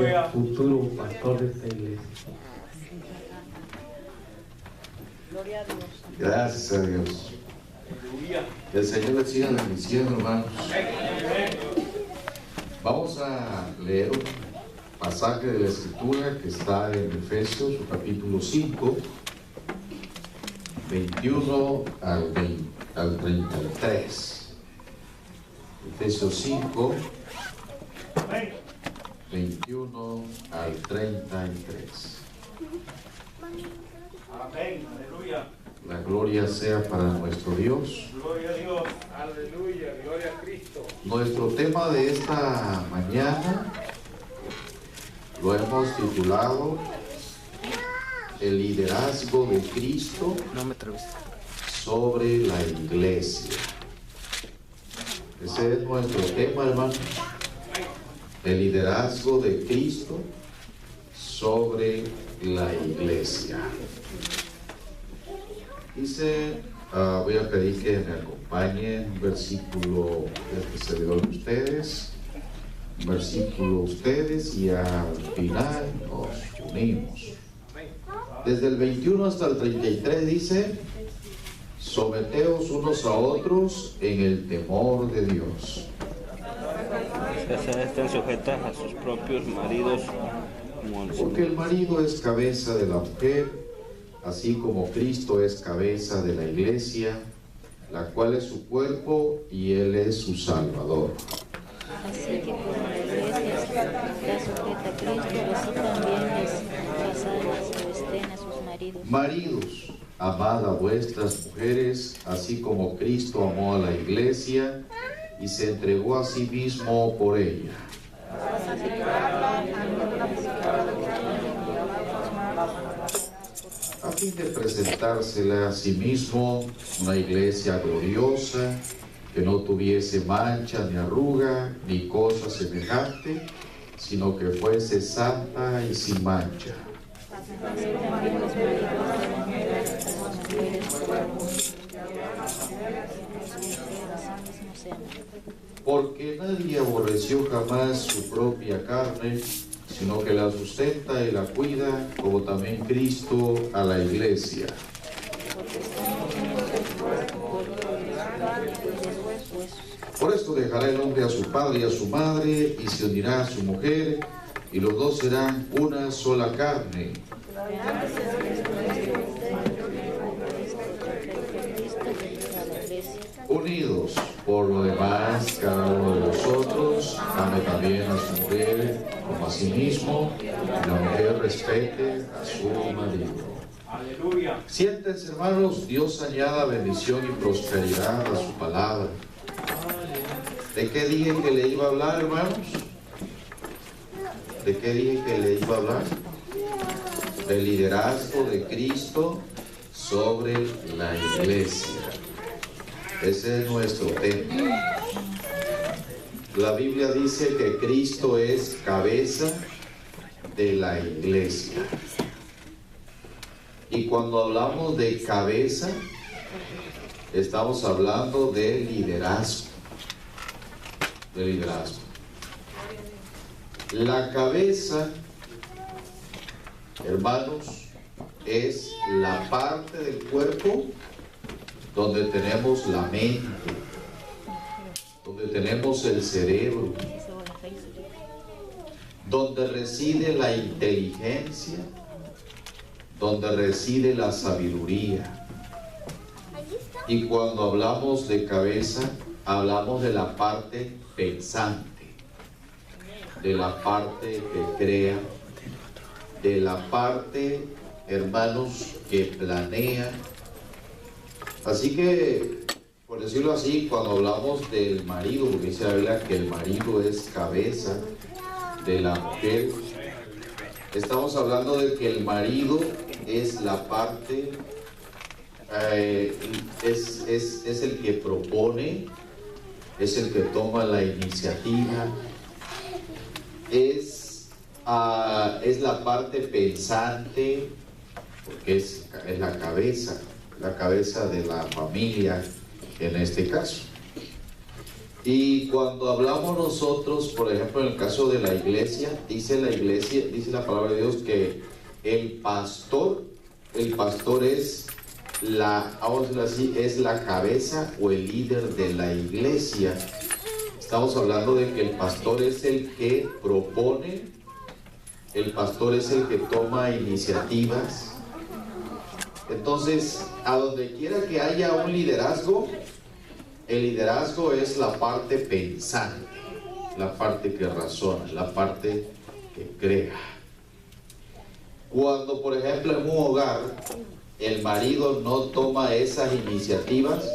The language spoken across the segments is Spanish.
el futuro pastor de esta iglesia. Gloria a Dios. Gracias a Dios. Que el Señor les siga bendiciendo, hermanos. Vamos a leer un pasaje de la Escritura que está en Efesios, su capítulo 5, 21 al 33. Efesios 5, 21 al 33. Amén, aleluya. La gloria sea para nuestro Dios. Gloria a Dios, aleluya, gloria a Cristo. Nuestro tema de esta mañana lo hemos titulado El liderazgo de Cristo sobre la iglesia. Ese es nuestro tema, hermano. El liderazgo de Cristo sobre la iglesia. Dice, voy a pedir que me acompañen un versículo del servidor de ustedes, un versículo ustedes, y al final nos unimos. Desde el 21 hasta el 33 dice: someteos unos a otros en el temor de Dios. Estén sujetas a sus propios maridos. Porque el marido es cabeza de la mujer, así como Cristo es cabeza de la iglesia, la cual es su cuerpo y Él es su Salvador. Así que como la iglesia está sujeta a Cristo, así también las casadas estén a sus maridos. Maridos, amad a vuestras mujeres, así como Cristo amó a la iglesia y se entregó a sí mismo por ella. A fin de presentársela a sí mismo una iglesia gloriosa, que no tuviese mancha ni arruga ni cosa semejante, sino que fuese santa y sin mancha. Porque nadie aborreció jamás su propia carne, sino que la sustenta y la cuida, como también Cristo a la iglesia. Por esto dejará el hombre a su padre y a su madre, y se unirá a su mujer, y los dos serán una sola carne. Unidos, por lo demás, cada uno de vosotros ame también a su mujer como a sí mismo, y la mujer respete a su marido. Aleluya. Siéntense, hermanos. Dios añada bendición y prosperidad a su palabra. ¿De qué dije que le iba a hablar, hermanos? ¿De qué dije que le iba a hablar? Del liderazgo de Cristo sobre la iglesia. Ese es nuestro tema. La Biblia dice que Cristo es cabeza de la iglesia. Y cuando hablamos de cabeza, estamos hablando de liderazgo. De liderazgo. La cabeza, hermanos, es la parte del cuerpo donde tenemos la mente, donde tenemos el cerebro, donde reside la inteligencia, donde reside la sabiduría. Y cuando hablamos de cabeza, hablamos de la parte pensante, de la parte que crea, de la parte, hermanos, que planea. Así que, por decirlo así, cuando hablamos del marido, porque dice la Biblia que el marido es cabeza de la mujer, estamos hablando de que el marido es la parte, es el que propone, es el que toma la iniciativa, es la parte pensante, porque es la cabeza de la familia en este caso. Y cuando hablamos nosotros, por ejemplo, en el caso de la iglesia, dice la palabra de Dios que el pastor es vamos a decirlo así, es la cabeza o el líder de la iglesia. Estamos hablando de que el pastor es el que propone, el pastor es el que toma iniciativas. Entonces, a donde quiera que haya un liderazgo, el liderazgo es la parte pensante, la parte que razona, la parte que crea. Cuando, por ejemplo, en un hogar, el marido no toma esas iniciativas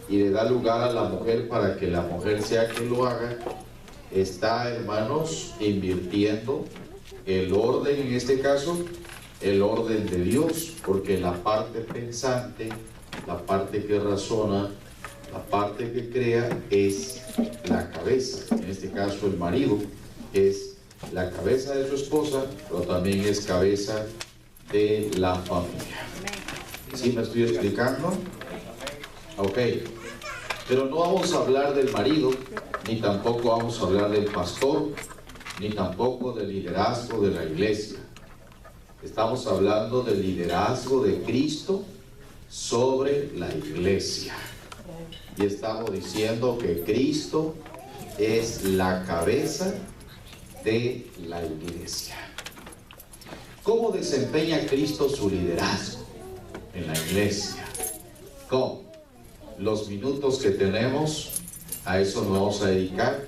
y le da lugar a la mujer para que la mujer sea quien lo haga, está, hermanos, invirtiendo el orden, en este caso, el orden de Dios, porque la parte pensante, la parte que razona, la parte que crea es la cabeza. En este caso, el marido es la cabeza de su esposa, pero también es cabeza de la familia. ¿Sí me estoy explicando? Ok. Pero no vamos a hablar del marido, ni tampoco vamos a hablar del pastor, ni tampoco del liderazgo de la iglesia. Estamos hablando del liderazgo de Cristo sobre la iglesia. Y estamos diciendo que Cristo es la cabeza de la iglesia. ¿Cómo desempeña Cristo su liderazgo en la iglesia? ¿Cómo? Los minutos que tenemos, a eso nos vamos a dedicar.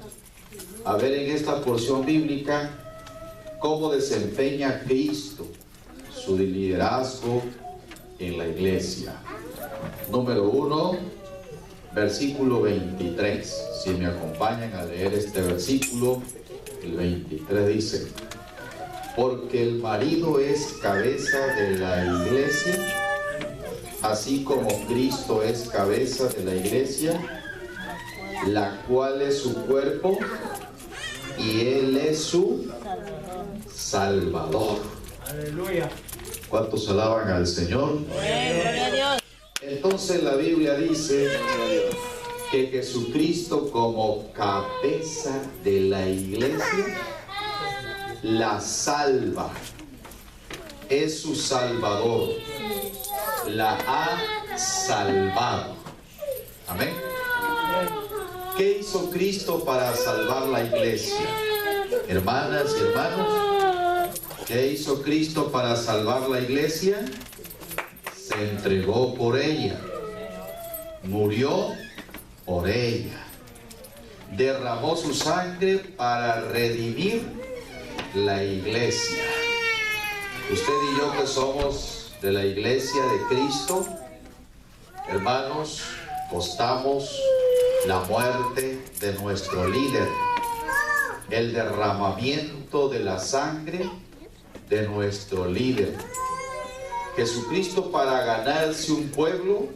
A ver en esta porción bíblica, cómo desempeña Cristo su liderazgo en la iglesia. Número 1, versículo 23. Si me acompañan a leer este versículo, el 23 dice: porque el marido es cabeza de la iglesia, así como Cristo es cabeza de la iglesia, la cual es su cuerpo, y Él es su Salvador. Aleluya. ¿Cuántos alaban al Señor? Gloria a Dios. Entonces la Biblia dice que Jesucristo, como cabeza de la iglesia, la salva, es su Salvador, la ha salvado. Amén. ¿Qué hizo Cristo para salvar la iglesia? Hermanas y hermanos, ¿qué hizo Cristo para salvar la iglesia? Se entregó por ella, murió por ella, derramó su sangre para redimir la iglesia. Usted y yo, que somos de la iglesia de Cristo, hermanos, costamos la muerte de nuestro líder, el derramamiento de la sangre de nuestro líder. Jesucristo, para ganarse un pueblo,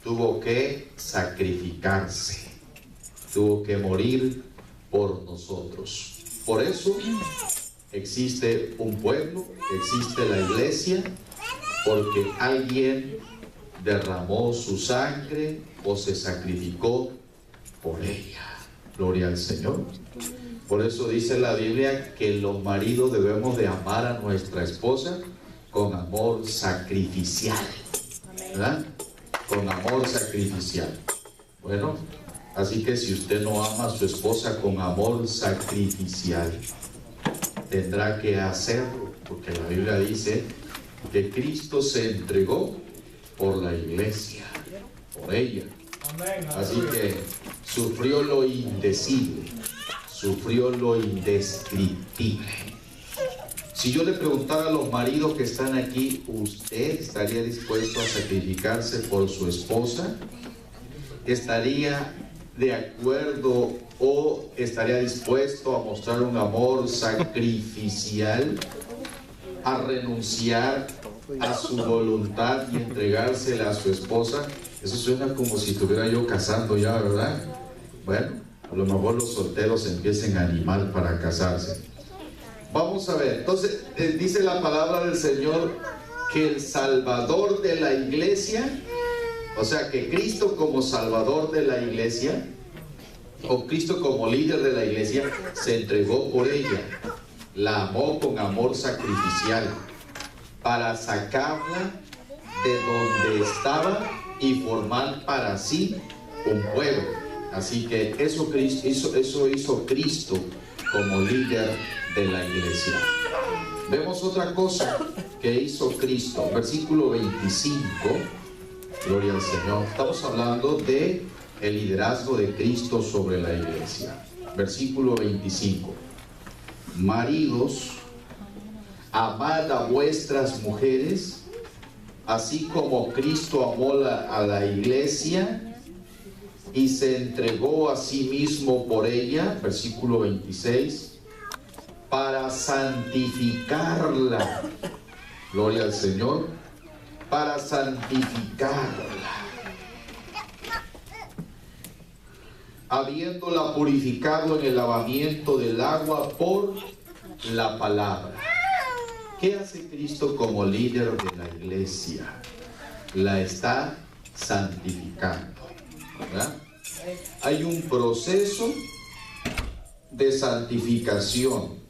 tuvo que sacrificarse, tuvo que morir por nosotros. Por eso existe un pueblo, existe la iglesia, porque alguien derramó su sangre o se sacrificó por ella. Gloria al Señor. Por eso dice la Biblia que los maridos debemos de amar a nuestra esposa con amor sacrificial, ¿verdad? Con amor sacrificial. Bueno, así que si usted no ama a su esposa con amor sacrificial, tendrá que hacerlo, porque la Biblia dice que Cristo se entregó por la iglesia, por ella. Así que sufrió lo indecible, sufrió lo indescriptible. Si yo le preguntara a los maridos que están aquí, ¿usted estaría dispuesto a sacrificarse por su esposa? ¿Estaría de acuerdo o estaría dispuesto a mostrar un amor sacrificial, a renunciar a su voluntad y entregársela a su esposa? Eso suena como si estuviera yo casando ya, ¿verdad? Bueno, a lo mejor los solteros empiecen a animar para casarse. Vamos a ver, entonces dice la palabra del Señor que el Salvador de la iglesia, o sea que Cristo como Salvador de la iglesia, o Cristo como líder de la iglesia, se entregó por ella, la amó con amor sacrificial, para sacarla de donde estaba y formar para sí un pueblo. Así que eso hizo Cristo como líder de la iglesia. Vemos otra cosa que hizo Cristo, versículo 25, gloria al Señor. Estamos hablando de el liderazgo de Cristo sobre la iglesia. Versículo 25. Maridos, amad a vuestras mujeres, así como Cristo amó a la iglesia y se entregó a sí mismo por ella, versículo 26, para santificarla, gloria al Señor, para santificarla, habiéndola purificado en el lavamiento del agua por la palabra. ¿Qué hace Cristo como líder de la iglesia? La está santificando, ¿verdad? Hay un proceso de santificación.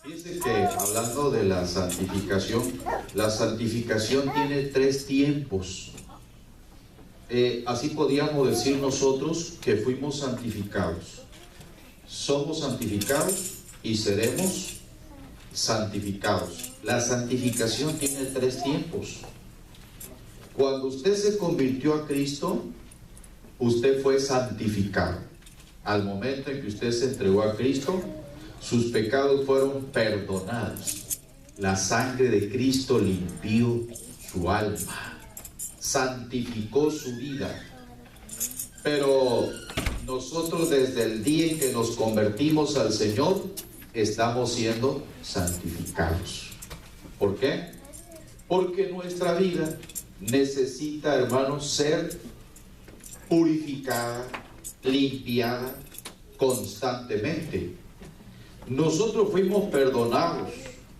Fíjense que hablando de la santificación tiene 3 tiempos. Así podíamos decir nosotros que fuimos santificados. Somos santificados y seremos santificados. La santificación tiene 3 tiempos. Cuando usted se convirtió a Cristo, usted fue santificado. Al momento en que usted se entregó a Cristo, sus pecados fueron perdonados. La sangre de Cristo limpió su alma, santificó su vida. Pero nosotros desde el día en que nos convertimos al Señor, estamos siendo santificados. ¿Por qué? Porque nuestra vida necesita, hermanos, ser purificada, limpiada constantemente. Nosotros fuimos perdonados,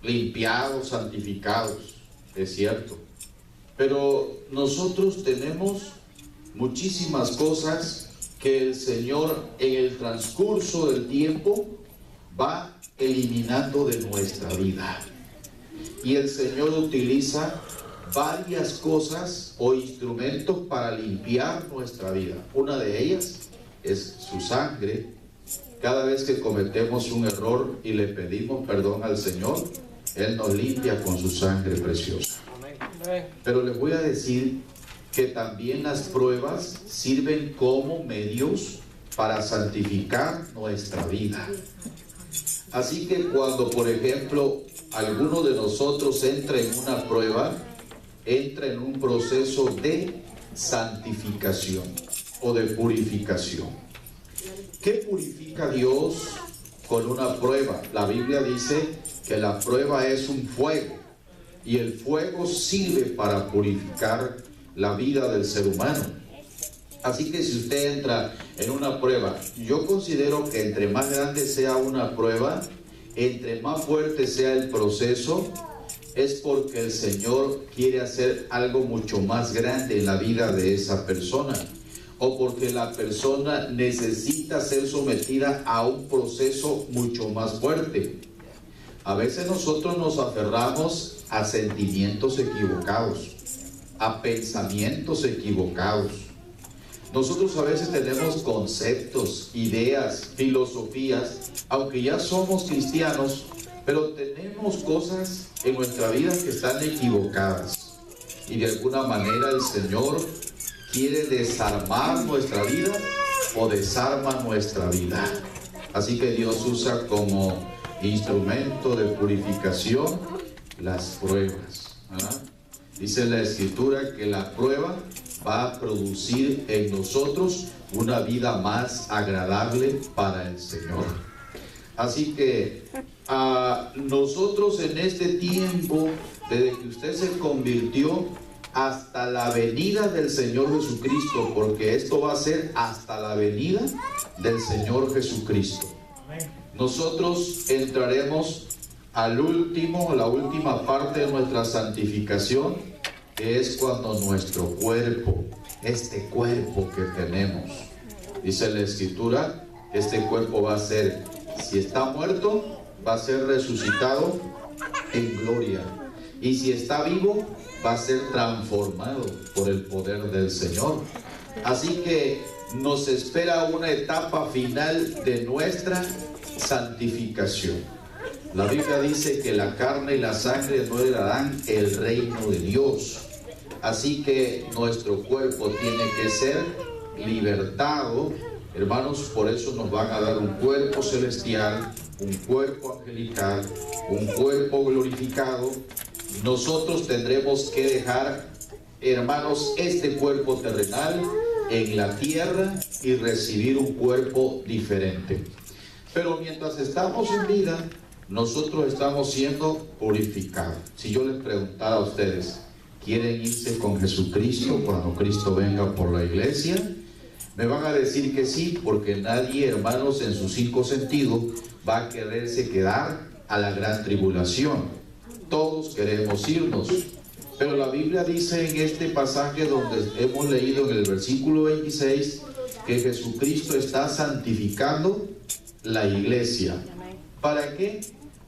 limpiados, santificados, es cierto, pero nosotros tenemos muchísimas cosas que el Señor en el transcurso del tiempo va eliminando de nuestra vida, y el Señor utiliza varias cosas o instrumentos para limpiar nuestra vida. Una de ellas es su sangre. Cada vez que cometemos un error y le pedimos perdón al Señor, Él nos limpia con su sangre preciosa. Pero les voy a decir que también las pruebas sirven como medios para santificar nuestra vida. Así que cuando, por ejemplo, alguno de nosotros entra en una prueba, entra en un proceso de santificación o de purificación. ¿Qué purifica Dios con una prueba? La Biblia dice que la prueba es un fuego, y el fuego sirve para purificar la vida del ser humano. Así que si usted entra en una prueba, yo considero que entre más grande sea una prueba, entre más fuerte sea el proceso, es porque el Señor quiere hacer algo mucho más grande en la vida de esa persona, o porque la persona necesita ser sometida a un proceso mucho más fuerte. A veces nosotros nos aferramos a sentimientos equivocados, a pensamientos equivocados. Nosotros a veces tenemos conceptos, ideas, filosofías, aunque ya somos cristianos, pero tenemos cosas en nuestra vida que están equivocadas. Y de alguna manera el Señor quiere desarmar nuestra vida o desarma nuestra vida. Así que Dios usa como instrumento de purificación las pruebas. Dice la Escritura que la prueba va a producir en nosotros una vida más agradable para el Señor. Así que nosotros en este tiempo, desde que usted se convirtió hasta la venida del Señor Jesucristo, porque esto va a ser hasta la venida del Señor Jesucristo, nosotros entraremos la última parte de nuestra santificación, que es cuando nuestro cuerpo, este cuerpo que tenemos, dice la Escritura, Este cuerpo va a ser, si está muerto, va a ser resucitado en gloria. Y si está vivo, va a ser transformado por el poder del Señor. Así que nos espera una etapa final de nuestra santificación. La Biblia dice que la carne y la sangre no heredarán el reino de Dios. Así que nuestro cuerpo tiene que ser libertado. Hermanos, por eso nos van a dar un cuerpo celestial, un cuerpo angelical, un cuerpo glorificado. Nosotros tendremos que dejar, hermanos, este cuerpo terrenal en la tierra y recibir un cuerpo diferente. Pero mientras estamos en vida, nosotros estamos siendo purificados. Si yo les preguntara a ustedes, ¿quieren irse con Jesucristo cuando Cristo venga por la iglesia? Me van a decir que sí, porque nadie, hermanos, en sus 5 sentidos va a quererse quedar a la gran tribulación. Todos queremos irnos. Pero la Biblia dice en este pasaje donde hemos leído en el versículo 26 que Jesucristo está santificando la iglesia. ¿Para qué?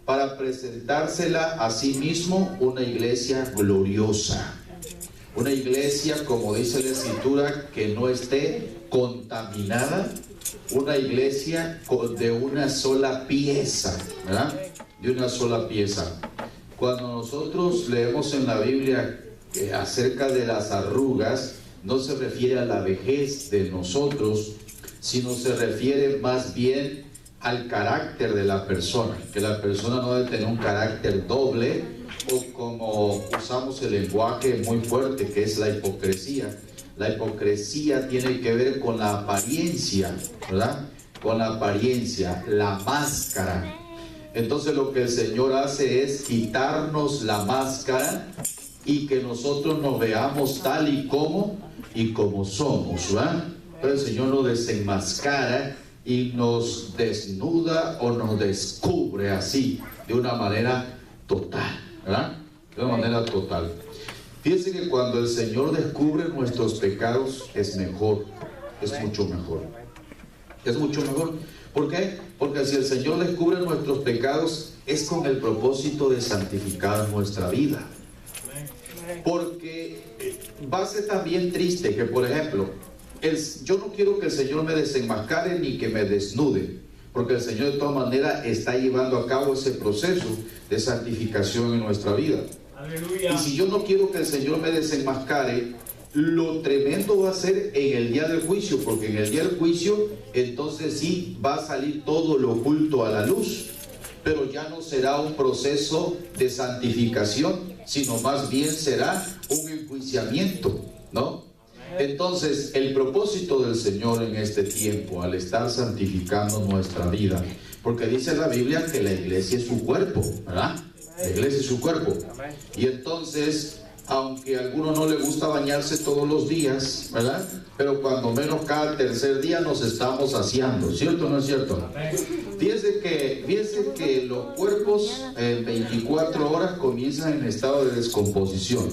Para presentársela a sí mismo una iglesia gloriosa. Una iglesia, como dice la Escritura, que no esté contaminada. Una iglesia de una sola pieza, ¿verdad? De una sola pieza. Cuando nosotros leemos en la Biblia acerca de las arrugas, no se refiere a la vejez de nosotros, sino se refiere más bien al carácter de la persona, que la persona no debe tener un carácter doble, o como usamos el lenguaje muy fuerte, que es la hipocresía. La hipocresía tiene que ver con la apariencia, ¿verdad? Con la apariencia, la máscara. Entonces lo que el Señor hace es quitarnos la máscara y que nosotros nos veamos tal y como somos, ¿verdad? Pero el Señor nos desenmascara y nos desnuda o nos descubre así, de una manera total, ¿verdad? De una manera total. Fíjense que cuando el Señor descubre nuestros pecados es mejor, es mucho mejor. Es mucho mejor. ¿Por qué? Porque si el Señor descubre nuestros pecados es con el propósito de santificar nuestra vida. Porque va a ser también triste que, por ejemplo, yo no quiero que el Señor me desenmascare ni que me desnude, porque el Señor de todas maneras está llevando a cabo ese proceso de santificación en nuestra vida. Aleluya. Y si yo no quiero que el Señor me desenmascare, lo tremendo va a ser en el día del juicio, porque en el día del juicio entonces sí va a salir todo lo oculto a la luz, pero ya no será un proceso de santificación, sino más bien será un enjuiciamiento, ¿no? Entonces el propósito del Señor en este tiempo, al estar santificando nuestra vida, porque dice la Biblia que la iglesia es su cuerpo, ¿verdad? La iglesia es su cuerpo. Y entonces, aunque a alguno no le gusta bañarse todos los días, ¿verdad? Pero cuando menos cada tercer día nos estamos aseando, ¿cierto o no es cierto? Fíjense que los cuerpos en 24 horas comienzan en estado de descomposición.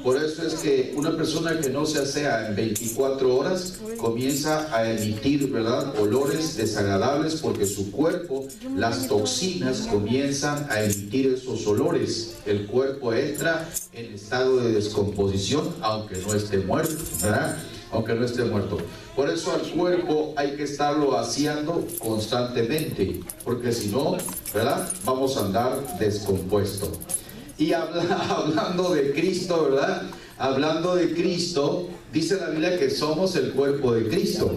Por eso es que una persona que no se asea en 24 horas comienza a emitir, ¿verdad?, olores desagradables, porque su cuerpo, las toxinas comienzan a emitir esos olores. El cuerpo entra en estado de descomposición, aunque no esté muerto, ¿verdad? Aunque no esté muerto. Por eso al cuerpo hay que estarlo aseando constantemente, porque si no, ¿verdad?, vamos a andar descompuesto. Y hablando de Cristo, ¿verdad? Hablando de Cristo, dice la Biblia que somos el cuerpo de Cristo.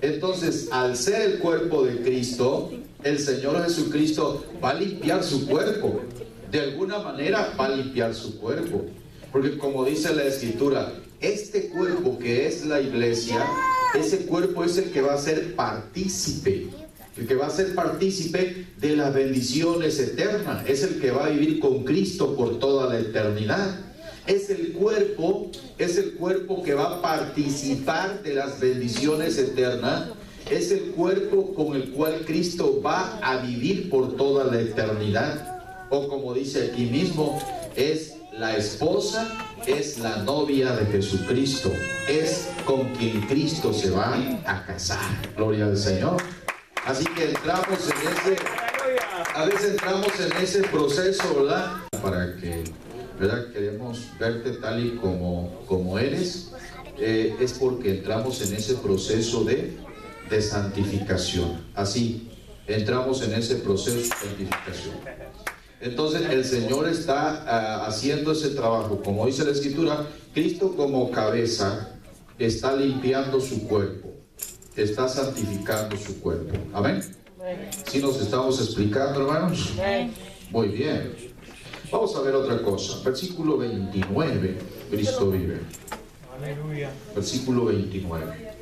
Entonces, al ser el cuerpo de Cristo, el Señor Jesucristo va a limpiar su cuerpo. De alguna manera va a limpiar su cuerpo. Porque como dice la Escritura, este cuerpo que es la iglesia, ese cuerpo es el que va a ser partícipe. El que va a ser partícipe de las bendiciones eternas, es el que va a vivir con Cristo por toda la eternidad. Es el cuerpo que va a participar de las bendiciones eternas. Es el cuerpo con el cual Cristo va a vivir por toda la eternidad. O como dice aquí mismo, es La esposa es la novia de Jesucristo, es con quien Cristo se va a casar. Gloria al Señor. Así que a veces entramos en ese proceso, ¿verdad? Para que, ¿verdad? Queremos verte tal y como eres, es porque entramos en ese proceso de santificación. Así, entramos en ese proceso de santificación. Entonces el Señor está haciendo ese trabajo. Como dice la Escritura, Cristo como cabeza está limpiando su cuerpo, está santificando su cuerpo. Amén. ¿Sí nos estamos explicando, hermanos? Muy bien. Vamos a ver otra cosa. Versículo 29. Cristo vive. Aleluya. Versículo 29.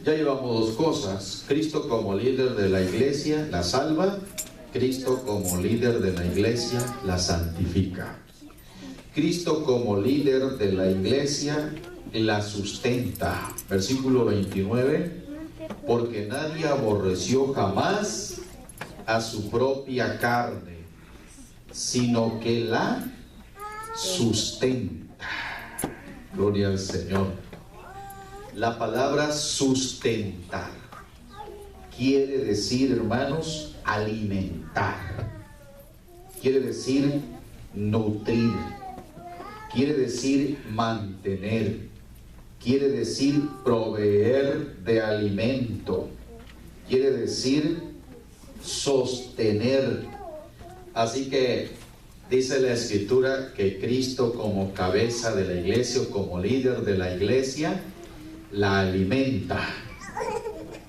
Ya llevamos dos cosas. Cristo como líder de la iglesia la salva. Cristo como líder de la iglesia la santifica. Cristo como líder de la iglesia la sustenta. Versículo 29. Porque nadie aborreció jamás a su propia carne, sino que la sustenta. Gloria al Señor. La palabra sustentar quiere decir, hermanos, alimentar. Quiere decir nutrir. Quiere decir mantener. Quiere decir proveer de alimento. Quiere decir sostener. Así que dice la Escritura que Cristo como cabeza de la iglesia o como líder de la iglesia la alimenta,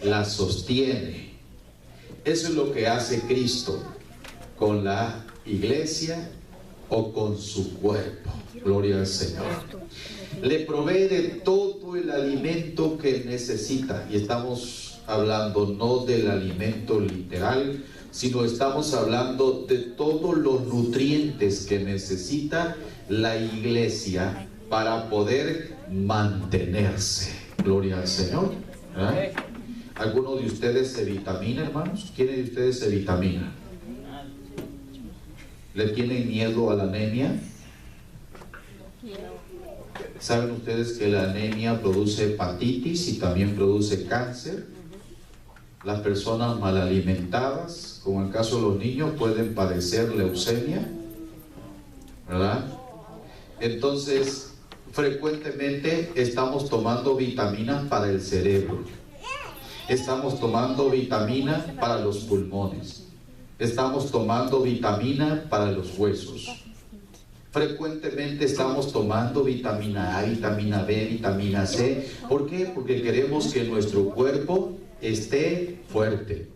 la sostiene. Eso es lo que hace Cristo con la iglesia o con su cuerpo. Gloria al Señor. Le provee de todo el alimento que necesita. Y estamos hablando no del alimento literal, sino estamos hablando de todos los nutrientes que necesita la iglesia para poder mantenerse. Gloria al Señor. ¿Eh? ¿Alguno de ustedes se vitamina, hermanos? ¿Quién de ustedes se vitamina? ¿Le tienen miedo a la anemia? ¿Saben ustedes que la anemia produce hepatitis y también produce cáncer? Las personas mal alimentadas, como en el caso de los niños, pueden padecer leucemia, ¿verdad? Entonces, frecuentemente estamos tomando vitaminas para el cerebro, estamos tomando vitamina para los pulmones, estamos tomando vitamina para los huesos. Frecuentemente estamos tomando vitamina A, vitamina B, vitamina C. ¿Por qué? Porque queremos que nuestro cuerpo esté fuerte,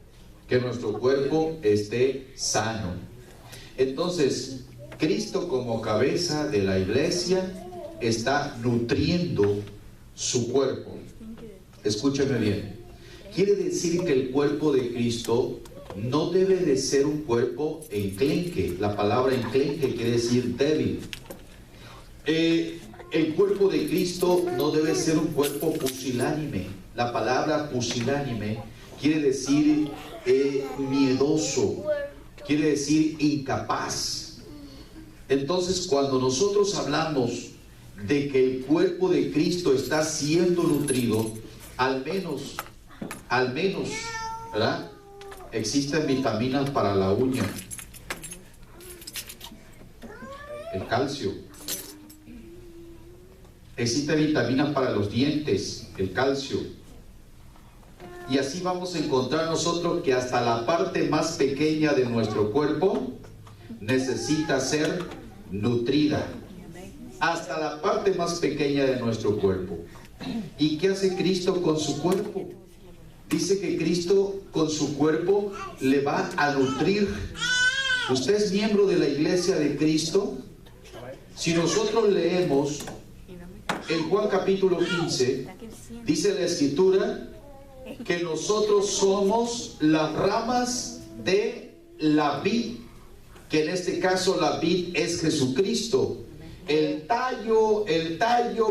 que nuestro cuerpo esté sano. Entonces, Cristo como cabeza de la iglesia está nutriendo su cuerpo. Escúcheme bien. Quiere decir que el cuerpo de Cristo no debe de ser un cuerpo enclenque. La palabra enclenque quiere decir débil. El cuerpo de Cristo no debe ser un cuerpo pusilánime. La palabra pusilánime quiere decir miedoso, quiere decir incapaz. Entonces, cuando nosotros hablamos de que el cuerpo de Cristo está siendo nutrido, al menos, ¿verdad? Existen vitaminas para la uña, el calcio. Existen vitaminas para los dientes, el calcio. Y así vamos a encontrar nosotros que hasta la parte más pequeña de nuestro cuerpo necesita ser nutrida. Hasta la parte más pequeña de nuestro cuerpo. ¿Y qué hace Cristo con su cuerpo? Dice que Cristo con su cuerpo le va a nutrir. ¿Usted es miembro de la iglesia de Cristo? Si nosotros leemos en Juan capítulo 15, dice la Escritura que nosotros somos las ramas de la vid, que en este caso la vid es Jesucristo. El tallo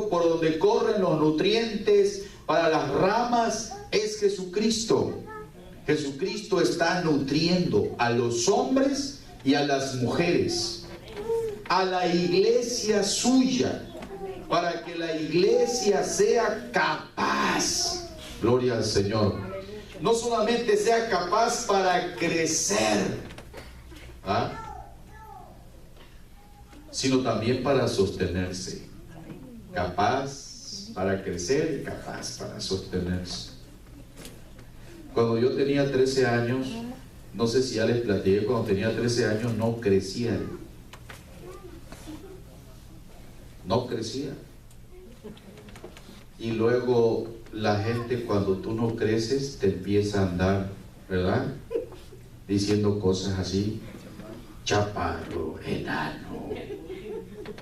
por donde corren los nutrientes para las ramas es Jesucristo. Jesucristo está nutriendo a los hombres y a las mujeres. a la iglesia suya, para que la iglesia sea capaz, gloria al Señor, no solamente sea capaz para crecer, sino también para sostenerse. Capaz para crecer y capaz para sostenerse. Cuando yo tenía 13 años, no sé si ya les platiqué, cuando tenía 13 años no crecía. No crecía. Y luego la gente, cuando tú no creces, te empieza a andar, ¿verdad? Diciendo cosas así. Chaparro, enano.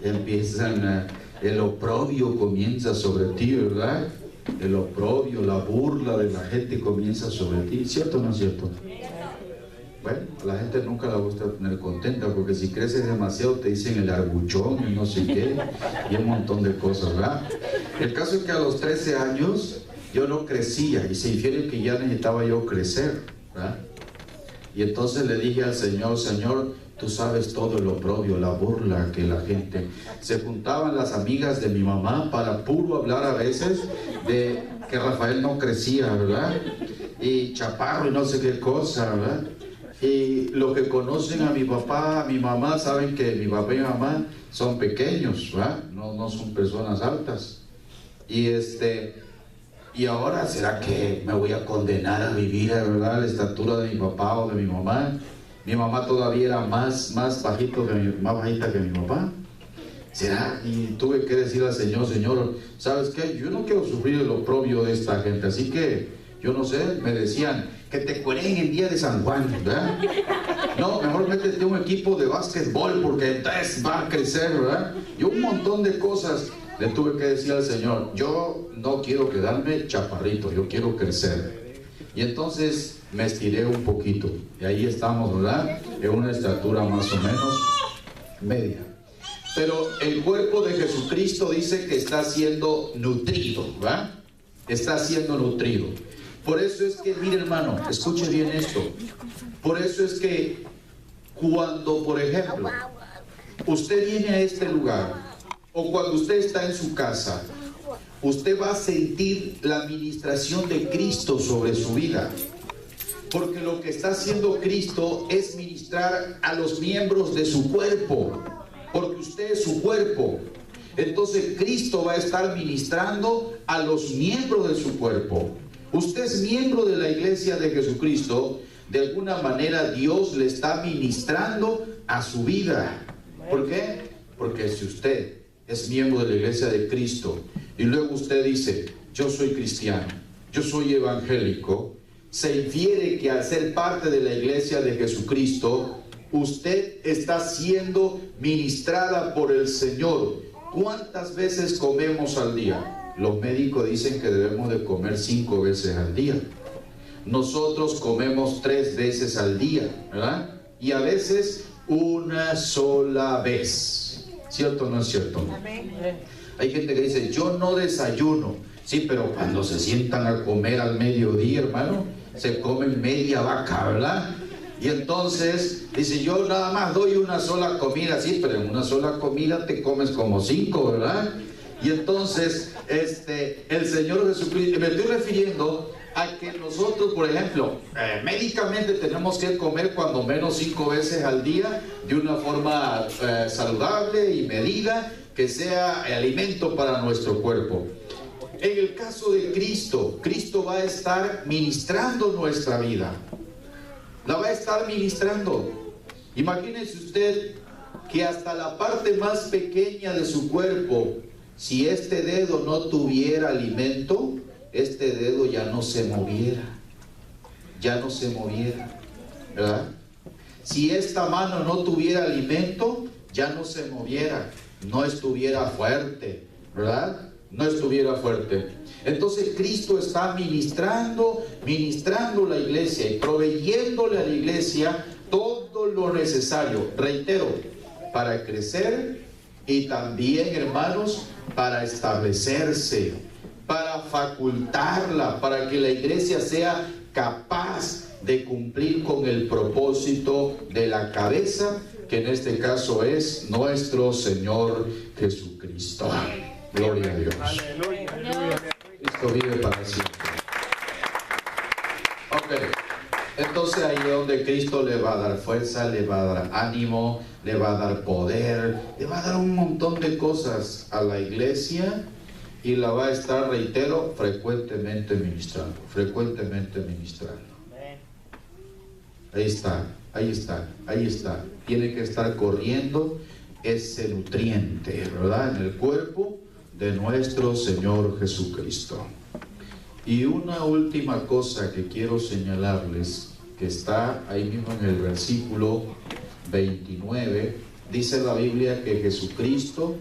Empiezan el oprobio comienza sobre ti, ¿verdad? El oprobio, la burla de la gente comienza sobre ti. ¿Cierto o no es cierto? Bueno, a la gente nunca la gusta tener contenta, porque si creces demasiado te dicen el arbuchón y no sé qué, y un montón de cosas, ¿verdad? El caso es que a los 13 años yo no crecía, y se infiere que ya necesitaba yo crecer, ¿verdad? Y entonces le dije al Señor: Señor, tú sabes todo el oprobio, la burla que la gente... Se juntaban las amigas de mi mamá para puro hablar a veces de que Rafael no crecía, ¿verdad? Y chaparro y no sé qué cosa, ¿verdad? Y los que conocen a mi papá, a mi mamá, saben que mi papá y mi mamá son pequeños, ¿verdad? No son personas altas. Y ahora, ¿será que me voy a condenar a vivir, ¿verdad?, la estatura de mi papá o de mi mamá? Mi mamá todavía era más bajita que mi papá. ¿Será? Y tuve que decir al Señor: Señor, ¿sabes qué? Yo no quiero sufrir el oprobio de esta gente, así que, yo no sé, me decían, que te cueren el día de San Juan, ¿verdad? No, mejor métete un equipo de básquetbol, porque entonces va a crecer, ¿verdad? Y un montón de cosas le tuve que decir al Señor: yo no quiero quedarme chaparrito, yo quiero crecer. Y entonces me estiré un poquito, y ahí estamos, ¿verdad? En una estatura más o menos media. Pero el cuerpo de Jesucristo dice que está siendo nutrido, ¿verdad? Está siendo nutrido. Por eso es que, mire hermano, escuche bien esto. Por eso es que cuando, por ejemplo, usted viene a este lugar, o cuando usted está en su casa, usted va a sentir la administración de Cristo sobre su vida. Porque lo que está haciendo Cristo es ministrar a los miembros de su cuerpo. Porque usted es su cuerpo. Entonces Cristo va a estar ministrando a los miembros de su cuerpo. Usted es miembro de la iglesia de Jesucristo. De alguna manera Dios le está ministrando a su vida. ¿Por qué? Porque si usted es miembro de la iglesia de Cristo y luego usted dice: yo soy cristiano, yo soy evangélico, se infiere que al ser parte de la iglesia de Jesucristo, usted está siendo ministrada por el Señor. ¿Cuántas veces comemos al día? Los médicos dicen que debemos de comer 5 veces al día. Nosotros comemos 3 veces al día, ¿verdad? Y a veces una sola vez. ¿Cierto o no es cierto? Amén. Hay gente que dice: yo no desayuno. Sí, pero cuando se sientan a comer al mediodía, hermano, se comen media vaca, ¿verdad? Y entonces dice: yo nada más doy una sola comida. Sí, pero en una sola comida te comes como 5, ¿verdad? Y entonces el Señor Jesucristo, me estoy refiriendo a que nosotros, por ejemplo, médicamente tenemos que comer cuando menos 5 veces al día, de una forma saludable y medida, que sea alimento para nuestro cuerpo. En el caso de Cristo, Cristo va a estar ministrando nuestra vida. La va a estar ministrando. Imagínese usted que hasta la parte más pequeña de su cuerpo, si este dedo no tuviera alimento, este dedo ya no se moviera, ¿verdad? Si esta mano no tuviera alimento, ya no se moviera, no estuviera fuerte, ¿verdad? No estuviera fuerte. Entonces Cristo está ministrando la iglesia y proveyéndole a la iglesia todo lo necesario, reitero, para crecer y también, hermanos, para establecerse, para facultarla, para que la iglesia sea capaz de cumplir con el propósito de la cabeza, que en este caso es nuestro Señor Jesucristo. Gloria a Dios. Cristo vive para siempre. Ok, entonces ahí es donde Cristo le va a dar fuerza, le va a dar ánimo, le va a dar poder, le va a dar un montón de cosas a la iglesia y la va a estar, reitero, frecuentemente ministrando. Ahí está. Tiene que estar corriendo ese nutriente, ¿verdad? En el cuerpo de nuestro Señor Jesucristo. Y una última cosa que quiero señalarles, que está ahí mismo en el versículo 29, dice la Biblia que Jesucristo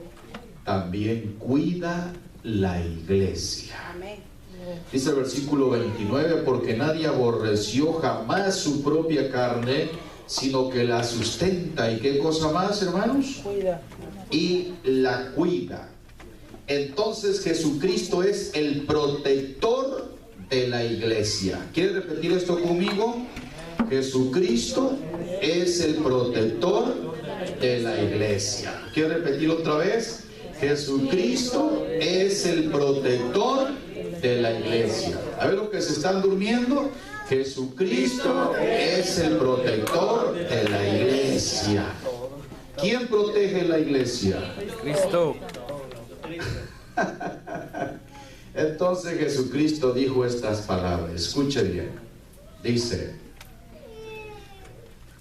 también cuida la iglesia. Amén. Dice el versículo 29, porque nadie aborreció jamás su propia carne, sino que la sustenta. ¿Y qué cosa más, hermanos? Cuida. Y la cuida. Entonces Jesucristo es el protector de la iglesia. ¿Quiere repetir esto conmigo? Jesucristo es el protector de la iglesia. ¿Quiere repetir otra vez? Jesucristo es el protector de la iglesia. A ver los que se están durmiendo. Jesucristo es el protector de la iglesia. ¿Quién protege la iglesia? Cristo. Entonces Jesucristo dijo estas palabras. Escuche bien. Dice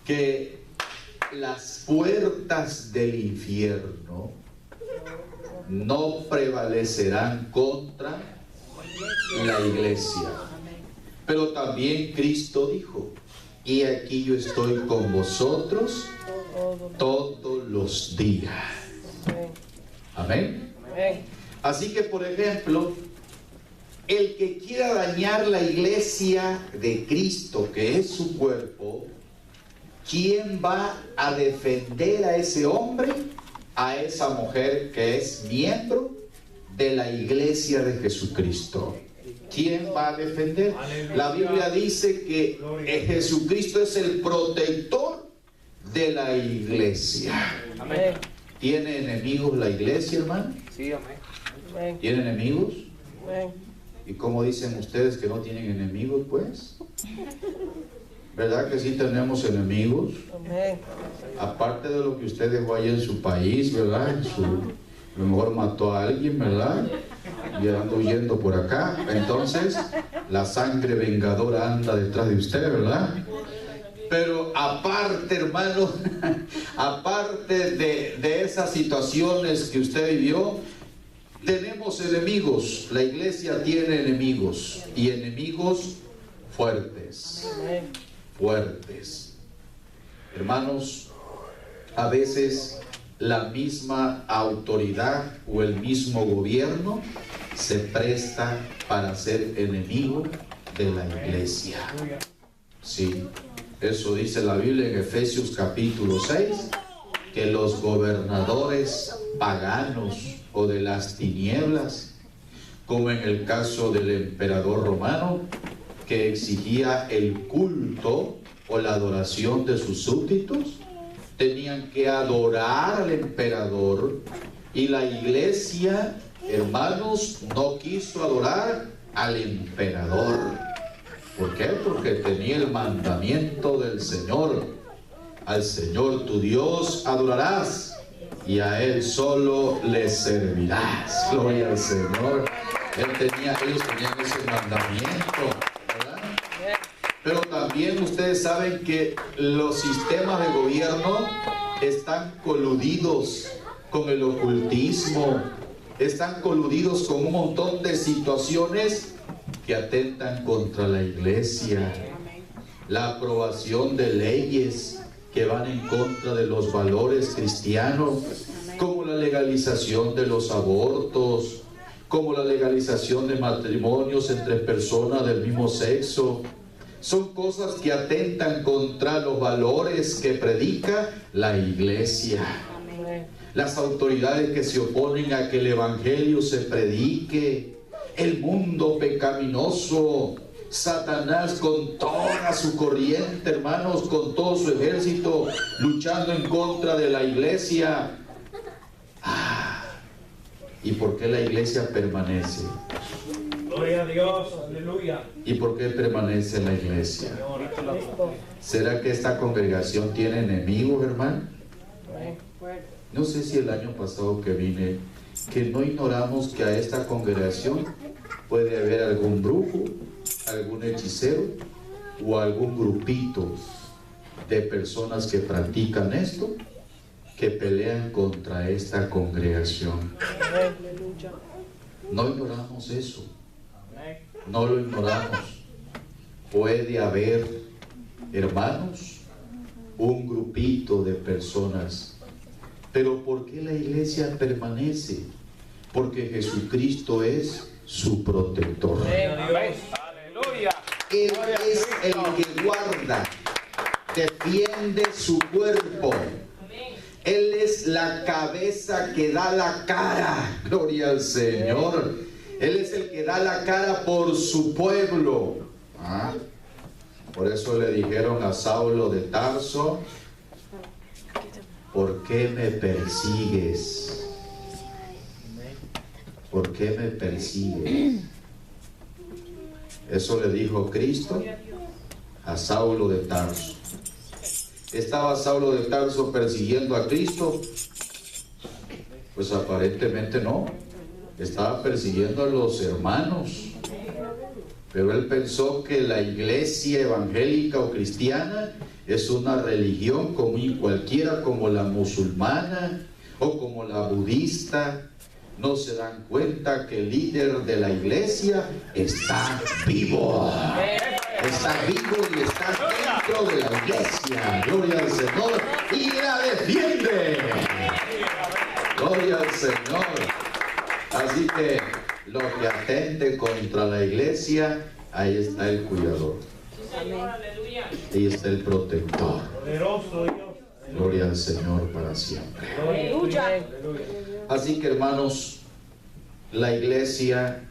que las puertas del infierno no prevalecerán contra la iglesia. Pero también Cristo dijo: y aquí yo estoy con vosotros todos los días. Amén. Así que, por ejemplo, el que quiera dañar la iglesia de Cristo, que es su cuerpo, ¿quién va a defender a ese hombre, a esa mujer que es miembro de la iglesia de Jesucristo? ¿Quién va a defender? La Biblia dice que Jesucristo es el protector de la iglesia. Amén. ¿Tiene enemigos la iglesia, hermano? Sí, amén. ¿Tiene enemigos? ¿Y cómo dicen ustedes que no tienen enemigos, pues? ¿Verdad que sí tenemos enemigos? Aparte de lo que usted dejó ahí en su país, ¿verdad? A lo mejor mató a alguien, ¿verdad? Y anda huyendo por acá. Entonces, la sangre vengadora anda detrás de usted, ¿verdad? Pero aparte, hermano, aparte de esas situaciones que usted vivió, tenemos enemigos. La iglesia tiene enemigos, y enemigos fuertes. Fuertes. Hermanos, a veces la misma autoridad o el mismo gobierno se presta para ser enemigo de la iglesia. Sí, eso dice la Biblia en Efesios capítulo 6, que los gobernadores paganos o de las tinieblas, como en el caso del emperador romano, que exigía el culto o la adoración de sus súbditos, tenían que adorar al emperador, y la iglesia, hermanos, no quiso adorar al emperador. ¿Por qué? Porque tenía el mandamiento del Señor: al Señor tu Dios adorarás y a Él solo le servirás. Gloria al Señor. Ellos tenían ese mandamiento, ¿verdad? Pero también ustedes saben que los sistemas de gobierno están coludidos con el ocultismo, están coludidos con un montón de situaciones que atentan contra la iglesia. La aprobación de leyes que van en contra de los valores cristianos, como la legalización de los abortos, como la legalización de matrimonios entre personas del mismo sexo. Son cosas que atentan contra los valores que predica la iglesia. Las autoridades que se oponen a que el evangelio se predique, el mundo pecaminoso, Satanás con toda su corriente, hermanos, con todo su ejército, luchando en contra de la iglesia. ¿Y por qué la iglesia permanece? Gloria a Dios, aleluya. ¿Y por qué permanece la iglesia? ¿Será que esta congregación tiene enemigos, hermano? No sé si el año pasado que vine, que no ignoramos que a esta congregación puede haber algún brujo, algún hechicero o algún grupito de personas que practican esto, que pelean contra esta congregación. No ignoramos eso, no lo ignoramos. Puede haber, hermanos, un grupito de personas. Pero ¿por qué la iglesia permanece? Porque Jesucristo es su protector. Aleluya. Él es el que guarda, defiende su cuerpo. Él es la cabeza que da la cara. Gloria al Señor. Él es el que da la cara por su pueblo. Por eso le dijeron a Saulo de Tarso: ¿por qué me persigues? ¿Por qué me persigues? Eso le dijo Cristo a Saulo de Tarso. ¿Estaba Saulo de Tarso persiguiendo a Cristo? Pues aparentemente no. Estaba persiguiendo a los hermanos. Pero él pensó que la iglesia evangélica o cristiana es una religión común cualquiera, como la musulmana o como la budista. No se dan cuenta que el líder de la iglesia está vivo. Está vivo y está dentro de la iglesia. Gloria al Señor. Y la defiende. Gloria al Señor. Así que lo que atente contra la iglesia, ahí está el cuidador. Ahí está el protector. Gloria al Señor para siempre. Así que, hermanos, la iglesia,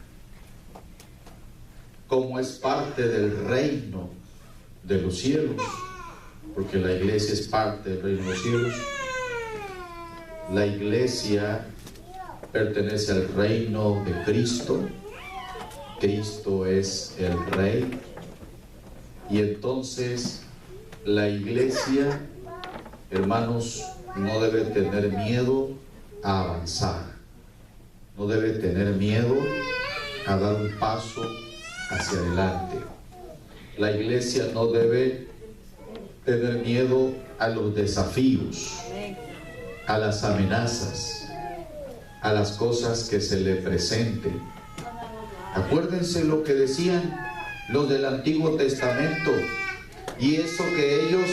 como es parte del reino de los cielos, porque la iglesia es parte del reino de los cielos, la iglesia pertenece al reino de Cristo. Cristo es el Rey. Y entonces la iglesia, hermanos, no debe tener miedo a avanzar. No debe tener miedo a dar un paso hacia adelante. La iglesia no debe tener miedo a los desafíos, a las amenazas, a las cosas que se le presenten. Acuérdense lo que decían los del Antiguo Testamento, y eso que ellos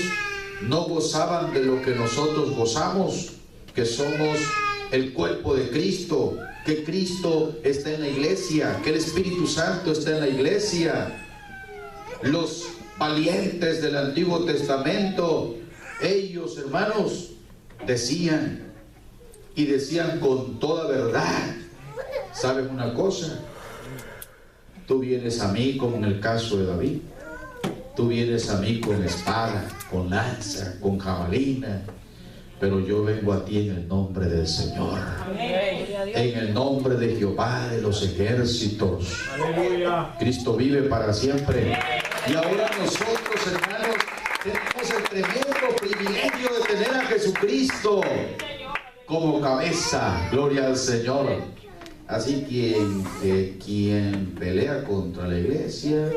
no gozaban de lo que nosotros gozamos, que somos el cuerpo de Cristo, que Cristo está en la iglesia, que el Espíritu Santo está en la iglesia. Los valientes del Antiguo Testamento, ellos, hermanos, decían, y decían con toda verdad: ¿saben una cosa? Tú vienes a mí como en el caso de David. Tú vienes a mí con espada, con lanza, con jabalina, pero yo vengo a ti en el nombre del Señor, en el nombre de Jehová de los ejércitos. Aleluya. Cristo vive para siempre. Y ahora nosotros, hermanos, tenemos el tremendo privilegio de tener a Jesucristo como cabeza. Gloria al Señor. Así que quien pelea contra la iglesia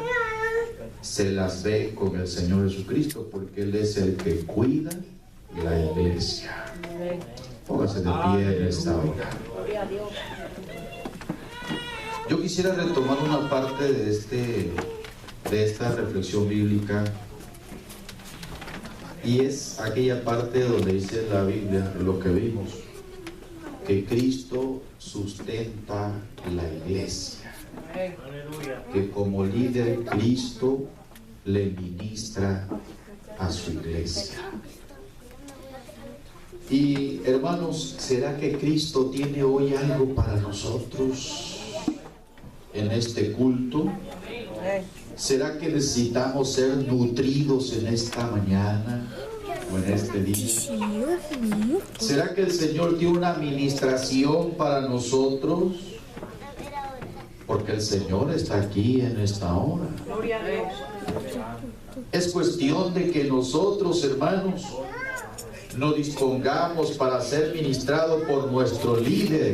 se las ve con el Señor Jesucristo, porque Él es el que cuida la iglesia. Póngase de pie en esta hora. Yo quisiera retomar una parte de esta reflexión bíblica, y es aquella parte donde dice la Biblia, lo que vimos, que Cristo sustenta la iglesia, que como líder Cristo le ministra a su iglesia. Y hermanos, ¿será que Cristo tiene hoy algo para nosotros en este culto? ¿Será que necesitamos ser nutridos en esta mañana o en este día? ¿Será que el Señor tiene una administración para nosotros? Porque el Señor está aquí en esta hora. Gloria a Dios. Es cuestión de que nosotros, hermanos, nos dispongamos para ser ministrados por nuestro líder.